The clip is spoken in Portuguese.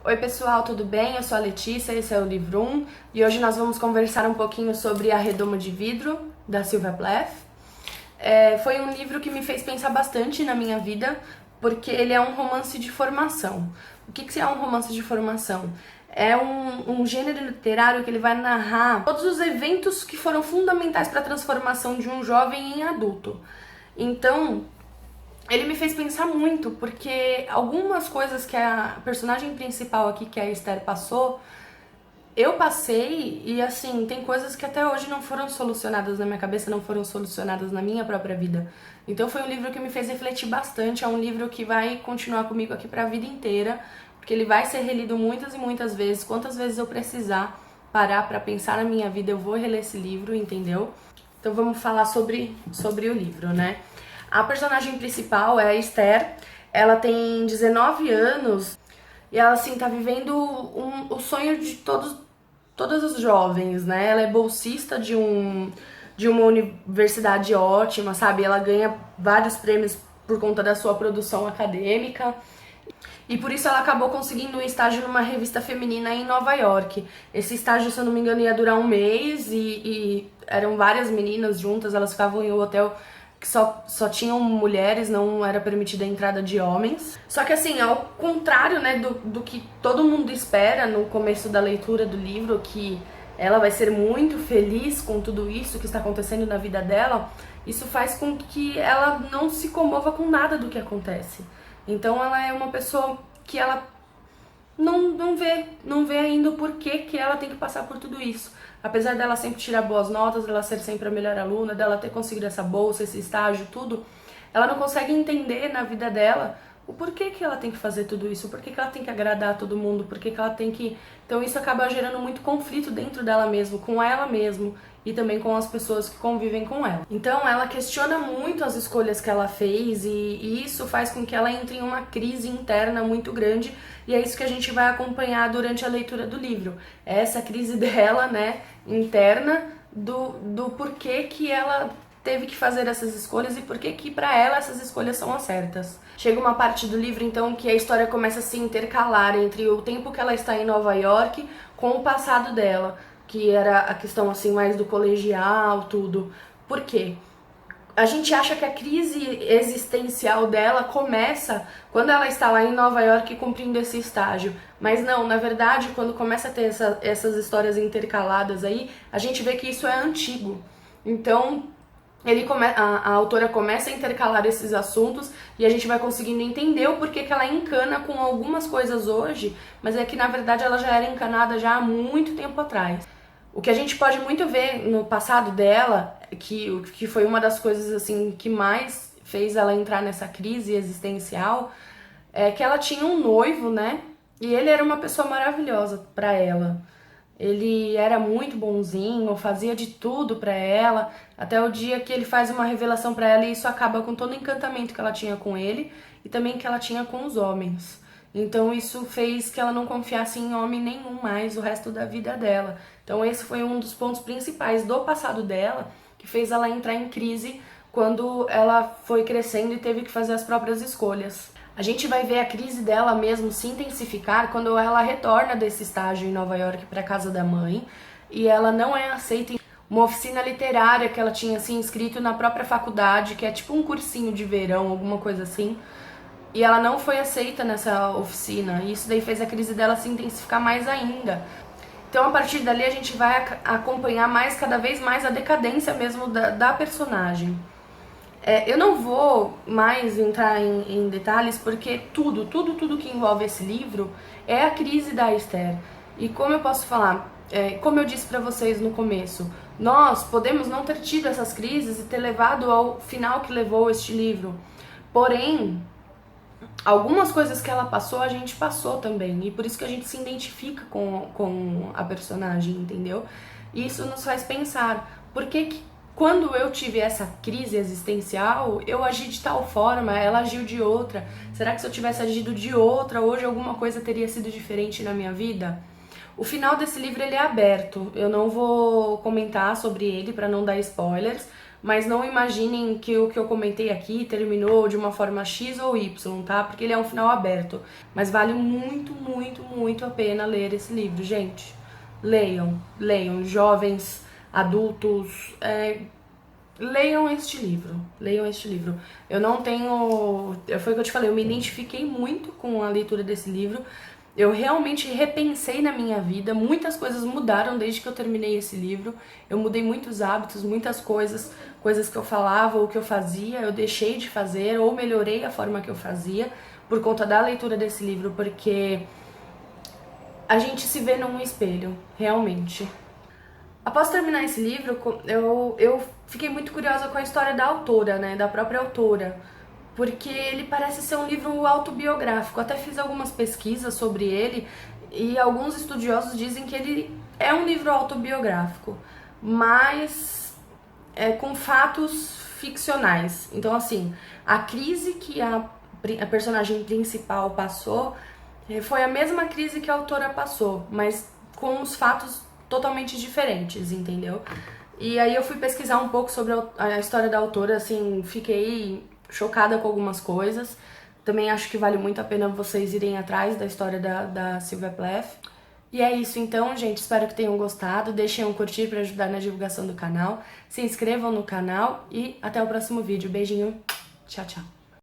Oi pessoal, tudo bem? Eu sou a Letícia, esse é o Livro 1 e hoje nós vamos conversar um pouquinho sobre A Redoma de Vidro, da Sylvia Plath. Foi um livro que me fez pensar bastante na minha vida, porque ele é um romance de formação. O que é um romance de formação? É um gênero literário que ele vai narrar todos os eventos que foram fundamentais para a transformação de um jovem em adulto. Então, ele me fez pensar muito, porque algumas coisas que a personagem principal aqui, que é a Esther, passou, eu passei e, assim, tem coisas que até hoje não foram solucionadas na minha cabeça, não foram solucionadas na minha própria vida. Então foi um livro que me fez refletir bastante, é um livro que vai continuar comigo aqui pra vida inteira, porque ele vai ser relido muitas e muitas vezes, quantas vezes eu precisar parar pra pensar na minha vida, eu vou reler esse livro, entendeu? Então vamos falar sobre o livro, né? A personagem principal é a Esther, ela tem 19 anos e ela, assim, tá vivendo o sonho de todos os jovens, né? Ela é bolsista de uma universidade ótima, sabe? Ela ganha vários prêmios por conta da sua produção acadêmica. E por isso ela acabou conseguindo um estágio numa revista feminina em Nova York. Esse estágio, se eu não me engano, ia durar um mês e eram várias meninas juntas, elas ficavam em um hotel que só tinham mulheres, não era permitida a entrada de homens. Só que, assim, ao contrário, né, do que todo mundo espera no começo da leitura do livro, que ela vai ser muito feliz com tudo isso que está acontecendo na vida dela, isso faz com que ela não se comova com nada do que acontece. Então ela é uma pessoa que ela não vê ainda o porquê que ela tem que passar por tudo isso. Apesar dela sempre tirar boas notas, dela ser sempre a melhor aluna, dela ter conseguido essa bolsa, esse estágio, tudo, ela não consegue entender na vida dela o porquê que ela tem que fazer tudo isso, o porquê que ela tem que agradar todo mundo, porquê que ela tem que... Então isso acaba gerando muito conflito dentro dela mesma, com ela mesma e também com as pessoas que convivem com ela. Então ela questiona muito as escolhas que ela fez e isso faz com que ela entre em uma crise interna muito grande e é isso que a gente vai acompanhar durante a leitura do livro. É essa crise dela, né, interna do porquê que ela teve que fazer essas escolhas e por que pra ela essas escolhas são as certas. Chega uma parte do livro, então, que a história começa a se intercalar entre o tempo que ela está em Nova York com o passado dela, que era a questão, assim, mais do colegial, tudo. Por quê? A gente acha que a crise existencial dela começa quando ela está lá em Nova York cumprindo esse estágio. Mas não, na verdade, quando começa a ter essas histórias intercaladas aí, a gente vê que isso é antigo. Então, a autora começa a intercalar esses assuntos e a gente vai conseguindo entender o porquê que ela encana com algumas coisas hoje, mas é que na verdade ela já era encanada já há muito tempo atrás. O que a gente pode muito ver no passado dela, que foi uma das coisas assim que mais fez ela entrar nessa crise existencial, é que ela tinha um noivo, né? E ele era uma pessoa maravilhosa pra ela. Ele era muito bonzinho, fazia de tudo pra ela, até o dia que ele faz uma revelação pra ela e isso acaba com todo o encantamento que ela tinha com ele e também que ela tinha com os homens. Então isso fez que ela não confiasse em homem nenhum mais o resto da vida dela. Então esse foi um dos pontos principais do passado dela que fez ela entrar em crise quando ela foi crescendo e teve que fazer as próprias escolhas. A gente vai ver a crise dela mesmo se intensificar quando ela retorna desse estágio em Nova York para casa da mãe e ela não é aceita em uma oficina literária que ela tinha se inscrito na própria faculdade, que é tipo um cursinho de verão, alguma coisa assim. E ela não foi aceita nessa oficina e isso daí fez a crise dela se intensificar mais ainda. Então a partir dali a gente vai acompanhar cada vez mais a decadência mesmo da personagem. Eu não vou mais entrar em detalhes porque tudo que envolve esse livro é a crise da Esther. E como eu posso falar, como eu disse pra vocês no começo, nós podemos não ter tido essas crises e ter levado ao final que levou este livro. Porém, algumas coisas que ela passou, a gente passou também. E por isso que a gente se identifica com a personagem, entendeu? E isso nos faz pensar, por que quando eu tive essa crise existencial, eu agi de tal forma, ela agiu de outra. Será que se eu tivesse agido de outra, hoje alguma coisa teria sido diferente na minha vida? O final desse livro ele é aberto, eu não vou comentar sobre ele para não dar spoilers, mas não imaginem que o que eu comentei aqui terminou de uma forma X ou Y, tá? Porque ele é um final aberto. Mas vale muito, muito, muito a pena ler esse livro, gente. Leiam, leiam, jovens, adultos, leiam este livro, leiam este livro. Eu não tenho, foi o que eu te falei, eu me identifiquei muito com a leitura desse livro. Eu realmente repensei na minha vida, muitas coisas mudaram desde que eu terminei esse livro. Eu mudei muitos hábitos, muitas coisas, coisas que eu falava ou que eu fazia, eu deixei de fazer ou melhorei a forma que eu fazia por conta da leitura desse livro, porque a gente se vê num espelho, realmente. Após terminar esse livro, eu fiquei muito curiosa com a história da autora, né, da própria autora, porque ele parece ser um livro autobiográfico. Até fiz algumas pesquisas sobre ele e alguns estudiosos dizem que ele é um livro autobiográfico, mas com fatos ficcionais. Então, assim, a crise que a personagem principal passou foi a mesma crise que a autora passou, mas com os fatos totalmente diferentes, entendeu? E aí eu fui pesquisar um pouco sobre a história da autora, assim, fiquei chocada com algumas coisas. Também acho que vale muito a pena vocês irem atrás da história da Sylvia Plath. E é isso então, gente. Espero que tenham gostado. Deixem um curtir para ajudar na divulgação do canal. Se inscrevam no canal e até o próximo vídeo. Beijinho. Tchau, tchau.